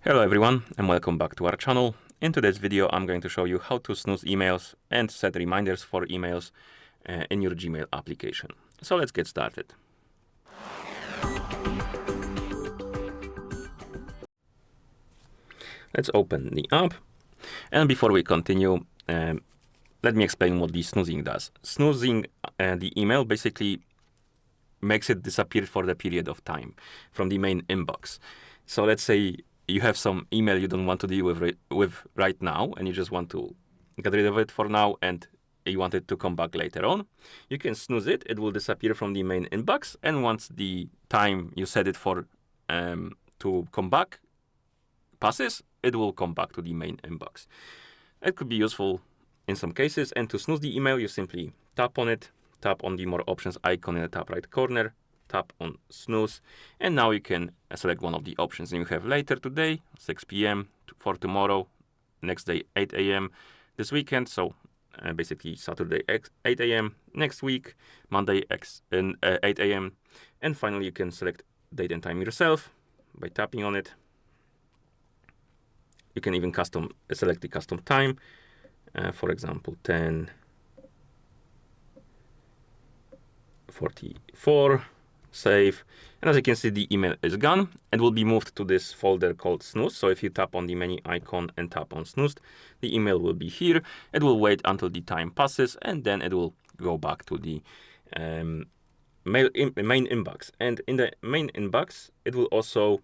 Hello everyone and welcome back to our channel. In today's video I'm going to show you how to snooze emails and set reminders for emails in your Gmail application. So let's get started. Let's open the app, and before we continue, let me explain what the snoozing does. Snoozing the email basically makes it disappear for the period of time from the main inbox. So let's say you have some email you don't want to deal with right now, and you just want to get rid of it for now, and you want it to come back later on. You can snooze it. It will disappear from the main inbox, and once the time you set it for to come back passes, it will come back to the main inbox. It could be useful in some cases, and to snooze the email, you simply tap on it, tap on the More Options icon in the top right corner, tap on Snooze, and now you can select one of the options. And you have later today, 6 p.m, for tomorrow, next day, 8 a.m, this weekend, so basically Saturday, 8 a.m, next week, Monday, 8 a.m, and finally you can select date and time yourself by tapping on it. You can even select the custom time, for example, 10:44. Save, and as you can see, the email is gone and will be moved to this folder called Snooze. So if you tap on the menu icon and tap on Snoozed, the email will be here. It will wait until the time passes, and then it will go back to the main inbox. And in the main inbox, it will also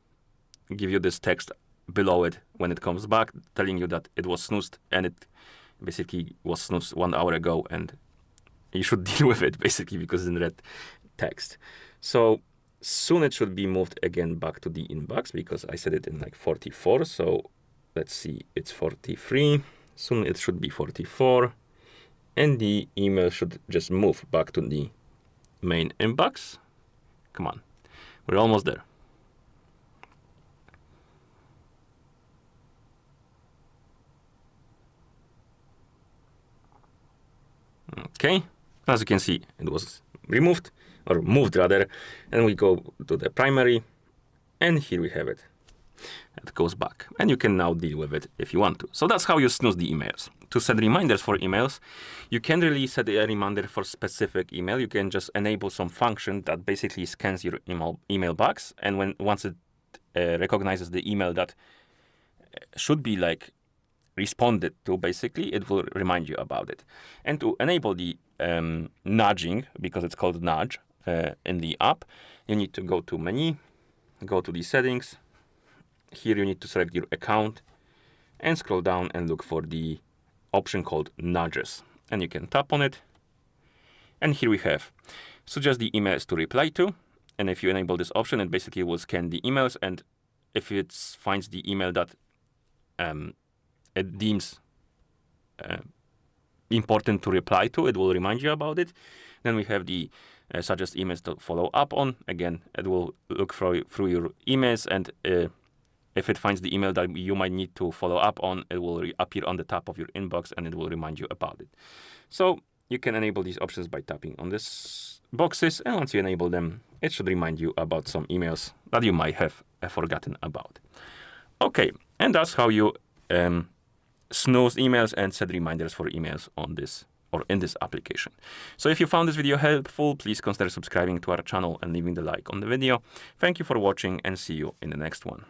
give you this text below it when it comes back, telling you that it was snoozed, and it basically was snoozed 1 hour ago, and you should deal with it basically because it's in red text. So soon it should be moved again back to the inbox because I set it in like 44. So let's see, it's 43. Soon it should be 44. And the email should just move back to the main inbox. Come on, we're almost there. Okay, as you can see, it was removed, or moved rather, and we go to the primary, and here we have it. It goes back, and you can now deal with it if you want to. So that's how you snooze the emails. To set reminders for emails, you can't really set a reminder for specific email. You can just enable some function that basically scans your email box, and once it recognizes the email that should be like responded to, basically, it will remind you about it. And to enable the nudging, because it's called nudge in the app, you need to go to menu, go to the settings. Here you need to select your account and scroll down and look for the option called nudges, and you can tap on it. And here we have suggest the emails to reply to, and if you enable this option, it basically will scan the emails, and if it finds the email that it deems important to reply to, it will remind you about it. Then we have the suggest emails to follow up on. Again, it will look through your emails, and if it finds the email that you might need to follow up on, it will appear on the top of your inbox, and it will remind you about it. So you can enable these options by tapping on these boxes, and once you enable them, it should remind you about some emails that you might have forgotten about. Okay, and that's how you snooze emails and set reminders for emails on this or in this application. So if you found this video helpful, please consider subscribing to our channel and leaving the like on the video. Thank you for watching, and see you in the next one.